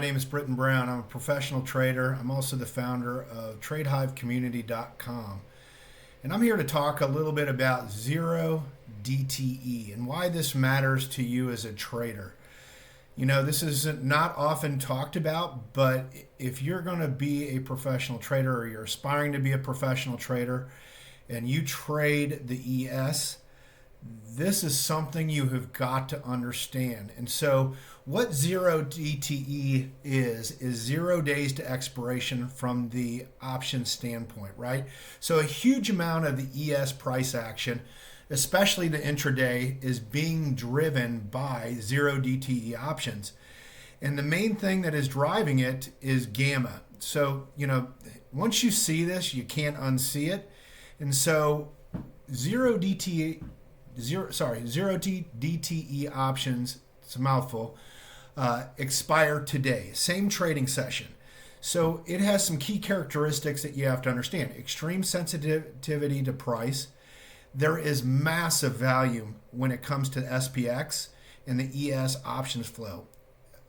My name is Britton Brown. I'm a professional trader. I'm also the founder of TradeHiveCommunity.com. And I'm here to talk a little bit about zero DTE and why this matters to you as a trader. You know, this is not often talked about, but if you're going to be a professional trader or you're aspiring to be a professional trader and you trade the ES, this is something you have got to understand. And so what zero DTE is 0 days to expiration from the option standpoint, right? So a huge amount of the ES price action, especially the intraday, is being driven by zero DTE options. And the main thing that is driving it is gamma. So, you know, once you see this, you can't unsee it. And so zero DTE options, it's a mouthful, expire today, same trading session. So it has some key characteristics that you have to understand. Extreme sensitivity to price. There is massive value when it comes to SPX and the ES options flow.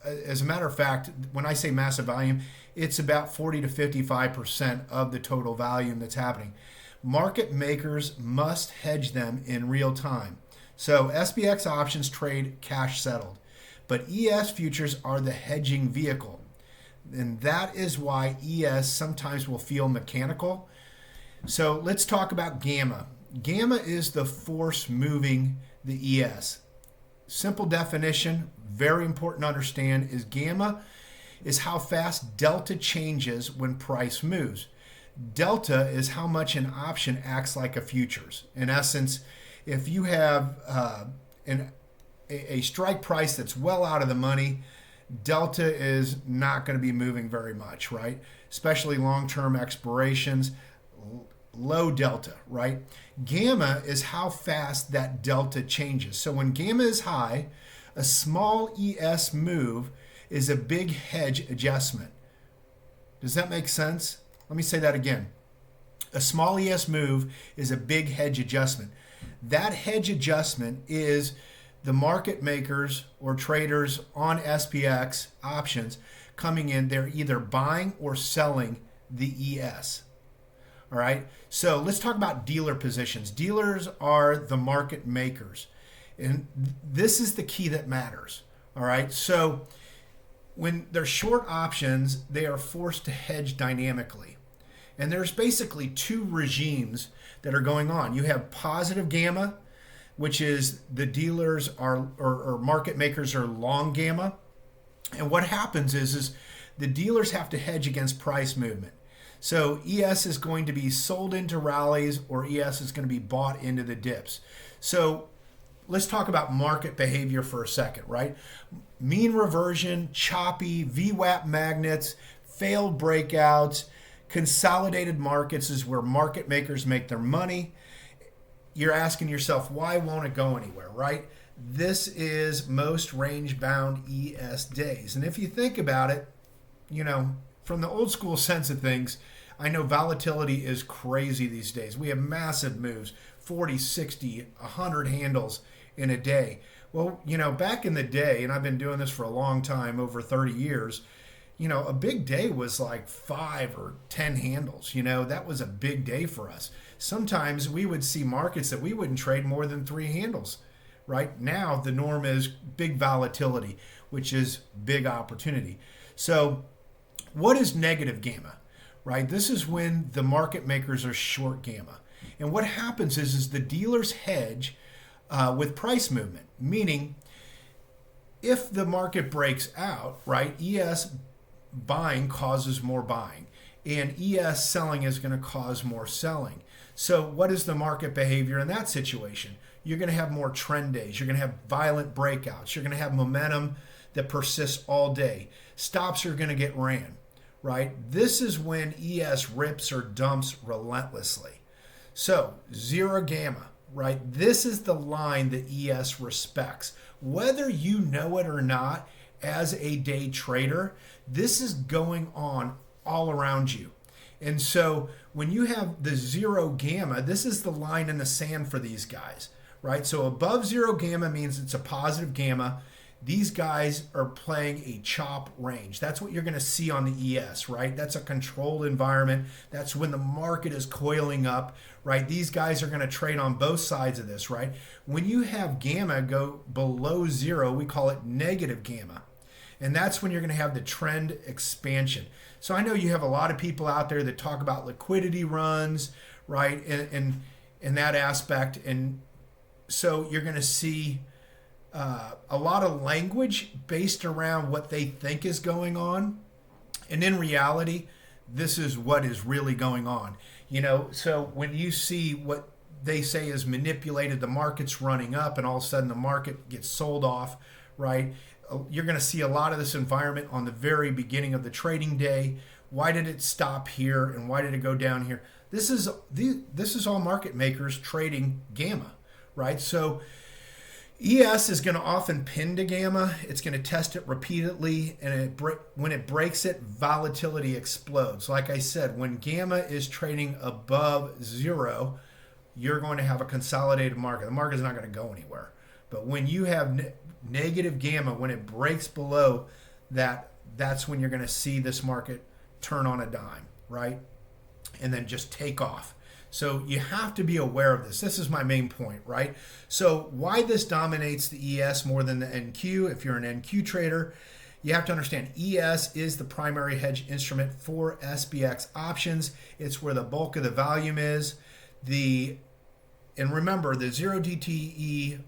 As a matter of fact, when I say massive volume, it's about 40 to 55% of the total volume that's happening. Market makers must hedge them in real time. So SPX options trade cash settled, but ES futures are the hedging vehicle. And that is why ES sometimes will feel mechanical. So let's talk about gamma. Gamma is the force moving the ES. Simple definition, very important to understand, is gamma is how fast delta changes when price moves. Delta is how much an option acts like a futures. In essence, if you have a strike price that's well out of the money, delta is not going to be moving very much, right? Especially long-term expirations, low delta, right? Gamma is how fast that delta changes. So when gamma is high, a small ES move is a big hedge adjustment. Does that make sense? Let me say that again. A small ES move is a big hedge adjustment. That hedge adjustment is the market makers or traders on SPX options coming in. They're either buying or selling the ES. All right. So let's talk about dealer positions. Dealers are the market makers. And this is the key that matters. All right. So when they're short options, they are forced to hedge dynamically. And there's basically two regimes that are going on. You have positive gamma, which is the dealers are or market makers are long gamma. And what happens is the dealers have to hedge against price movement. So ES is going to be sold into rallies or ES is going to be bought into the dips. So let's talk about market behavior for a second, right? Mean reversion, choppy, VWAP magnets, failed breakouts, consolidated markets is where market makers make their money. You're asking yourself, why won't it go anywhere, right? This is most range-bound ES days. And if you think about it, you know, from the old school sense of things, I know volatility is crazy these days. We have massive moves, 40, 60, 100 handles in a day. Well, you know, back in the day, and I've been doing this for a long time, over 30 years, you know, a big day was like 5 or 10 handles. You know, that was a big day for us. Sometimes we would see markets that we wouldn't trade more than 3 handles. Right now, the norm is big volatility, which is big opportunity. So what is negative gamma? Right? This is when the market makers are short gamma. And what happens is the dealers hedge with price movement, meaning if the market breaks out, right, ES buying causes more buying and ES selling is going to cause more selling. So what is the market behavior in that situation? You're going to have more trend days. You're going to have violent breakouts. You're going to have momentum that persists all day. Stops are going to get ran, right? This is when ES rips or dumps relentlessly. So zero gamma, right? This is the line that ES respects. Whether you know it or not, as a day trader, this is going on all around you. And so when you have the zero gamma, this is the line in the sand for these guys, right? So above zero gamma means it's a positive gamma. these guys are playing a chop range. That's what you're going to see on the ES, right? That's a controlled environment. That's when the market is coiling up, right? These guys are going to trade on both sides of this, right? When you have gamma go below zero, we call it negative gamma. And that's when you're going to have the trend expansion. So I know you have a lot of people out there that talk about liquidity runs, right? In that aspect. And so you're going to see a lot of language based around what they think is going on. And in reality, this is what is really going on. So when you see what they say is manipulated, the market's running up and all of a sudden the market gets sold off, right? You're going to see a lot of this environment on the very beginning of the trading day. Why did it stop here and why did it go down here? This is all market makers trading gamma, right? So ES is going to often pin to gamma. It's going to test it repeatedly, and when it breaks it, volatility explodes. Like I said, when gamma is trading above zero, you're going to have a consolidated market. The market is not going to go anywhere. But when you have negative gamma, when it breaks below that, that's when you're going to see this market turn on a dime, right? And then just take off. So you have to be aware of this. This is my main point, right? So why this dominates the ES more than the NQ, if you're an NQ trader, you have to understand ES is the primary hedge instrument for SPX options. It's where the bulk of the volume is. And remember, the 0 DTE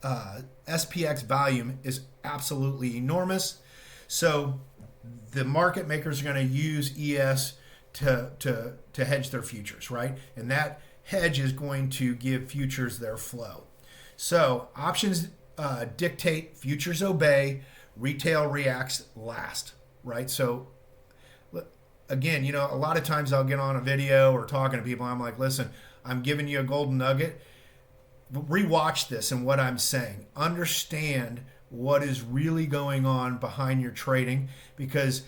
SPX volume is absolutely enormous. So the market makers are going to use ES to hedge their futures, right? And that hedge is going to give futures their flow. So options dictate, futures obey, retail reacts last, right? So again, a lot of times I'll get on a video or talking to people, I'm like, listen, I'm giving you a golden nugget. Rewatch this and what I'm saying. Understand what is really going on behind your trading, because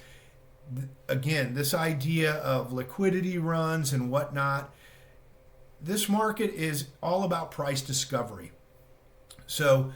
again, this idea of liquidity runs and whatnot, this market is all about price discovery. So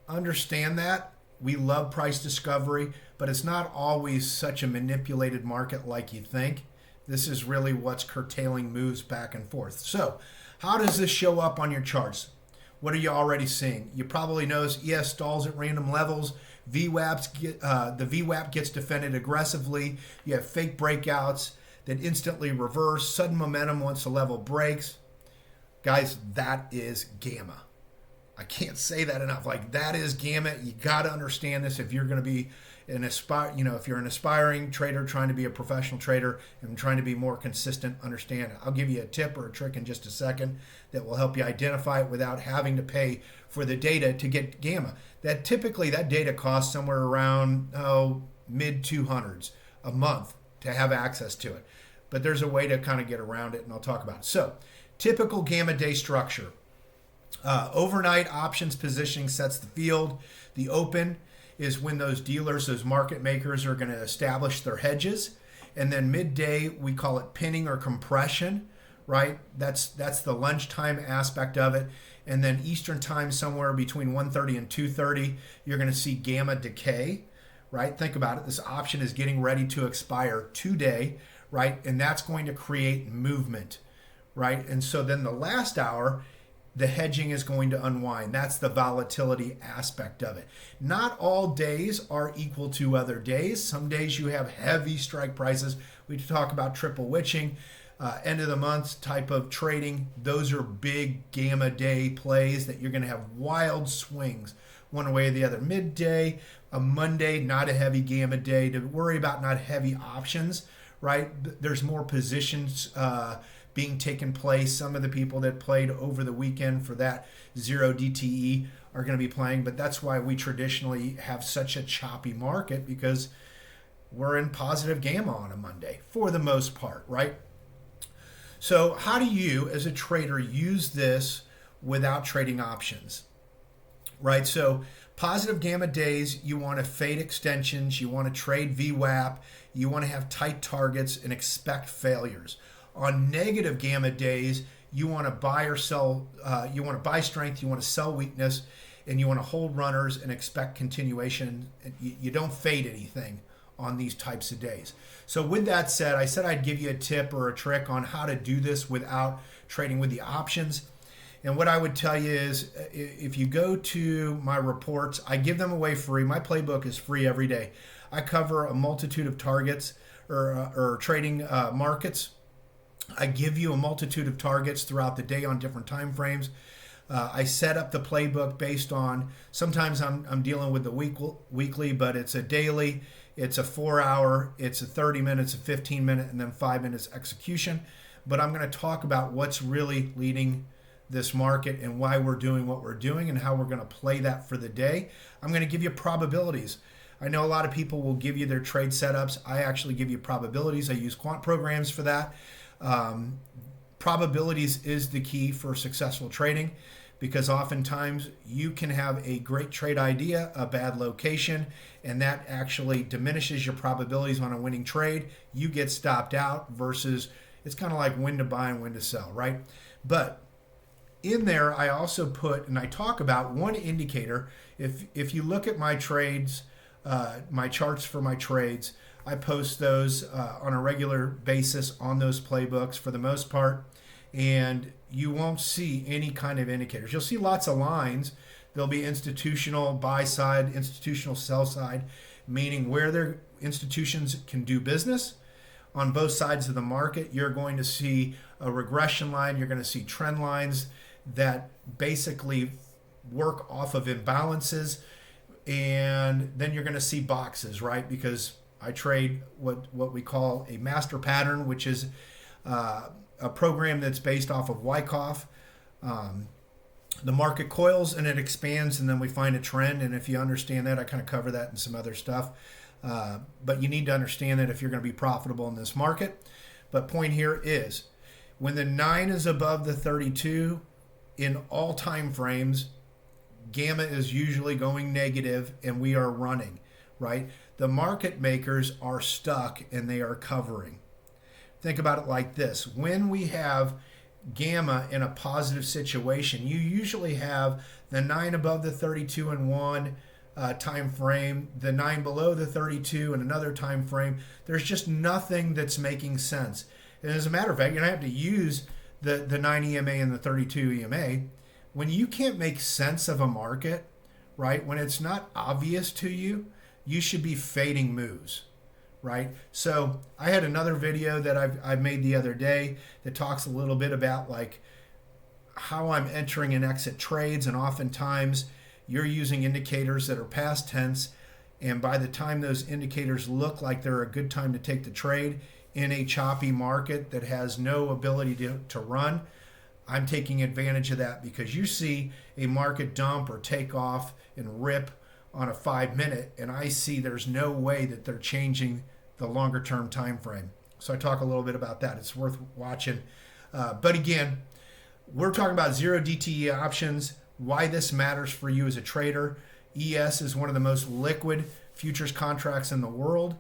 understand that. We love price discovery, but it's not always such a manipulated market like you think. This is really what's curtailing moves back and forth. So how does this show up on your charts? What are you already seeing? You probably notice ES stalls at random levels. The VWAP gets defended aggressively. You have fake breakouts that instantly reverse, sudden momentum once the level breaks. Guys, that is gamma. I can't say that enough. Like, that is gamma. You got to understand this if you're going to be if you're an aspiring trader trying to be a professional trader and trying to be more consistent, understand it. I'll give you a tip or a trick in just a second that will help you identify it without having to pay for the data to get gamma. That data costs somewhere around mid 200s a month to have access to it. But there's a way to kind of get around it, and I'll talk about it. So, typical gamma day structure. Overnight options positioning sets the field. The open is when those dealers, those market makers are going to establish their hedges. And then midday, we call it pinning or compression, right? That's the lunchtime aspect of it. And then Eastern time, somewhere between 1:30 and 2:30, you're going to see gamma decay, right? Think about it. This option is getting ready to expire today, right? And that's going to create movement, right? And so then the last hour, the hedging is going to unwind. That's the volatility aspect of it. Not all days are equal to other days. Some days you have heavy strike prices. We talk about triple witching, end of the month type of trading. Those are big gamma day plays that you're going to have wild swings one way or the other. Midday, a Monday, not a heavy gamma day to worry about, not heavy options, right? There's more positions being taken place. Some of the people that played over the weekend for that 0 DTE are going to be playing, but that's why we traditionally have such a choppy market, because we're in positive gamma on a Monday for the most part, right? So how do you as a trader use this without trading options, right? So positive gamma days, you want to fade extensions, you want to trade VWAP, you want to have tight targets and expect failures. On negative gamma days, you want to buy or sell, you want to buy strength, you want to sell weakness, and you want to hold runners and expect continuation. You don't fade anything on these types of days. So with that said, I said I'd give you a tip or a trick on how to do this without trading with the options. And what I would tell you is, if you go to my reports, I give them away free. My playbook is free every day. I cover a multitude of targets or trading markets. I give you a multitude of targets throughout the day on different time frames. I set up the playbook based on, sometimes I'm dealing with the weekly, but it's a daily, it's a 4-hour, it's a 30 minutes, a 15-minute, and then 5 minutes execution. But I'm going to talk about what's really leading this market and why we're doing what we're doing and how we're going to play that for the day. I'm going to give you probabilities. I know a lot of people will give you their trade setups. I actually give you probabilities. I use quant programs for that. Probabilities is the key for successful trading, because oftentimes you can have a great trade idea, a bad location, and that actually diminishes your probabilities on a winning trade. You get stopped out versus it's kind of like when to buy and when to sell, right? But in there, I also put, and I talk about one indicator. If you look at my trades, my charts for my trades, I post those on a regular basis on those playbooks for the most part, and you won't see any kind of indicators. You'll see lots of lines. There'll be institutional buy side, institutional sell side, meaning where their institutions can do business. On both sides of the market, you're going to see a regression line. You're going to see trend lines that basically work off of imbalances. And then you're going to see boxes, right? Because I trade what we call a master pattern, which is a program that's based off of Wyckoff. The market coils and it expands, and then we find a trend. And if you understand that, I kind of cover that in some other stuff. But you need to understand that if you're going to be profitable in this market. But point here is, when the 9 is above the 32 in all time frames, gamma is usually going negative and we are running, right? The market makers are stuck and they are covering. Think about it like this. When we have gamma in a positive situation, you usually have the 9 above the 32 in one time frame, the 9 below the 32 in another time frame. There's just nothing that's making sense. And as a matter of fact, you're going to have to use the 9 EMA and the 32 EMA. When you can't make sense of a market, right, when it's not obvious to you, you should be fading moves, right? So I had another video that I've made the other day that talks a little bit about like how I'm entering and exit trades, and oftentimes you're using indicators that are past tense, and by the time those indicators look like they're a good time to take the trade in a choppy market that has no ability to run, I'm taking advantage of that, because you see a market dump or take off and rip on a 5-minute, and I see there's no way that they're changing the longer term time frame. So I talk a little bit about that. It's worth watching. But again, we're talking about 0 DTE options, why this matters for you as a trader. ES is one of the most liquid futures contracts in the world.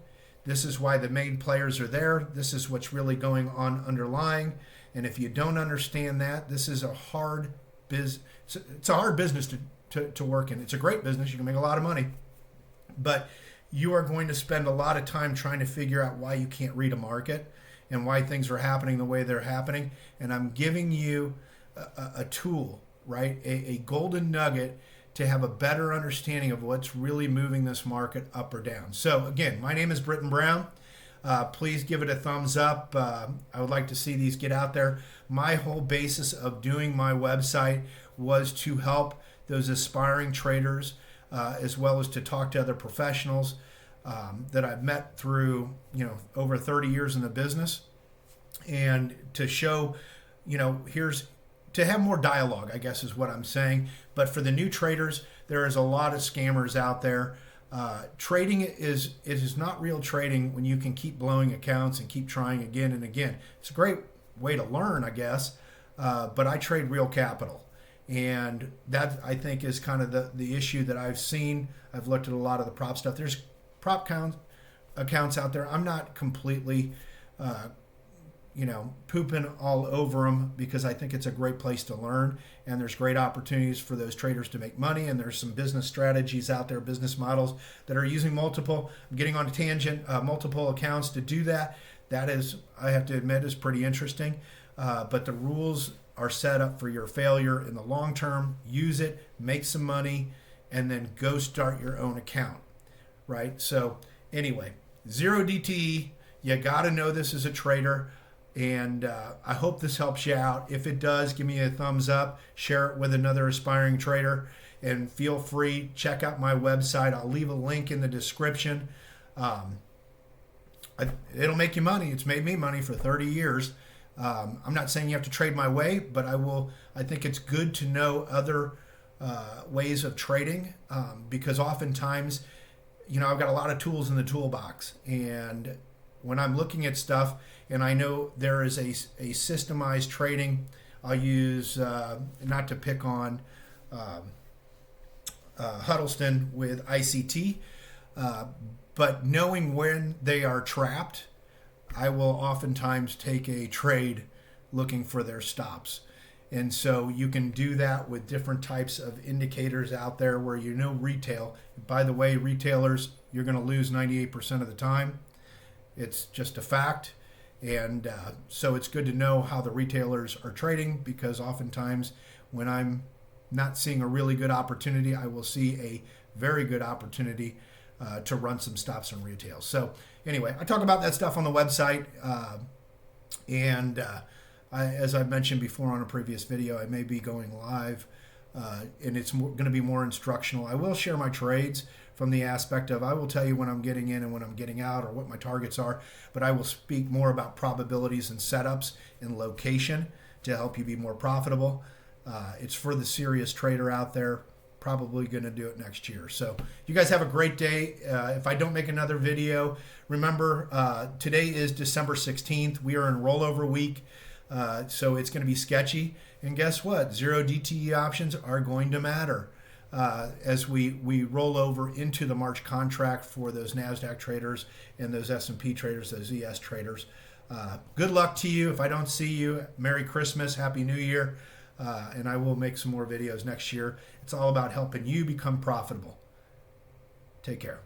This is why the main players are there. This is what's really going on underlying. And if you don't understand that, this is a hard business. It's a hard business to work in. It's a great business. You can make a lot of money. But you are going to spend a lot of time trying to figure out why you can't read a market and why things are happening the way they're happening. And I'm giving you a tool, right? A golden nugget to have a better understanding of what's really moving this market up or down. So again, my name is Britton Brown. Please give it a thumbs up. I would like to see these get out there. My whole basis of doing my website was to help those aspiring traders, as well as to talk to other professionals that I've met through, over 30 years in the business, and to show, here's to have more dialogue, I guess is what I'm saying. But for the new traders, there is a lot of scammers out there. Trading is not real trading when you can keep blowing accounts and keep trying again and again. It's a great way to learn, I guess, but I trade real capital. And that, I think, is kind of the issue that I've seen. I've looked at a lot of the prop stuff. There's prop accounts out there. I'm not completely, pooping all over them, because I think it's a great place to learn, and there's great opportunities for those traders to make money, and there's some business strategies out there, business models that are using multiple, I'm getting on a tangent, multiple accounts to do that. That is, I have to admit, is pretty interesting. But the rules are set up for your failure in the long term. Use it, make some money, and then go start your own account, right? So anyway, zero DTE. You got to know this as a trader. And I hope this helps you out. If it does, give me a thumbs up, share it with another aspiring trader, and feel free, check out my website. I'll leave a link in the description. It'll make you money. It's made me money for 30 years. I'm not saying you have to trade my way, but I think it's good to know other ways of trading, because oftentimes, I've got a lot of tools in the toolbox, and when I'm looking at stuff and I know there is a systemized trading, I'll use, not to pick on Huddleston with ICT, but knowing when they are trapped, I will oftentimes take a trade looking for their stops. And so you can do that with different types of indicators out there where retail. By the way, retailers, you're going to lose 98% of the time. It's just a fact. And so it's good to know how the retailers are trading, because oftentimes when I'm not seeing a really good opportunity, I will see a very good opportunity to run some stops on retail. So anyway, I talk about that stuff on the website. As I mentioned before on a previous video, I may be going live, and it's going to be more instructional. I will share my trades from the aspect of, I will tell you when I'm getting in and when I'm getting out, or what my targets are, but I will speak more about probabilities and setups and location to help you be more profitable. It's for the serious trader out there. Probably going to do it next year. So you guys have a great day. If I don't make another video, remember, today is December 16th. We are in rollover week. So it's going to be sketchy. And guess what? Zero DTE options are going to matter as we roll over into the March contract for those NASDAQ traders and those S&P traders, those ES traders. Good luck to you. If I don't see you, Merry Christmas, Happy New Year. And I will make some more videos next year. It's all about helping you become profitable. Take care.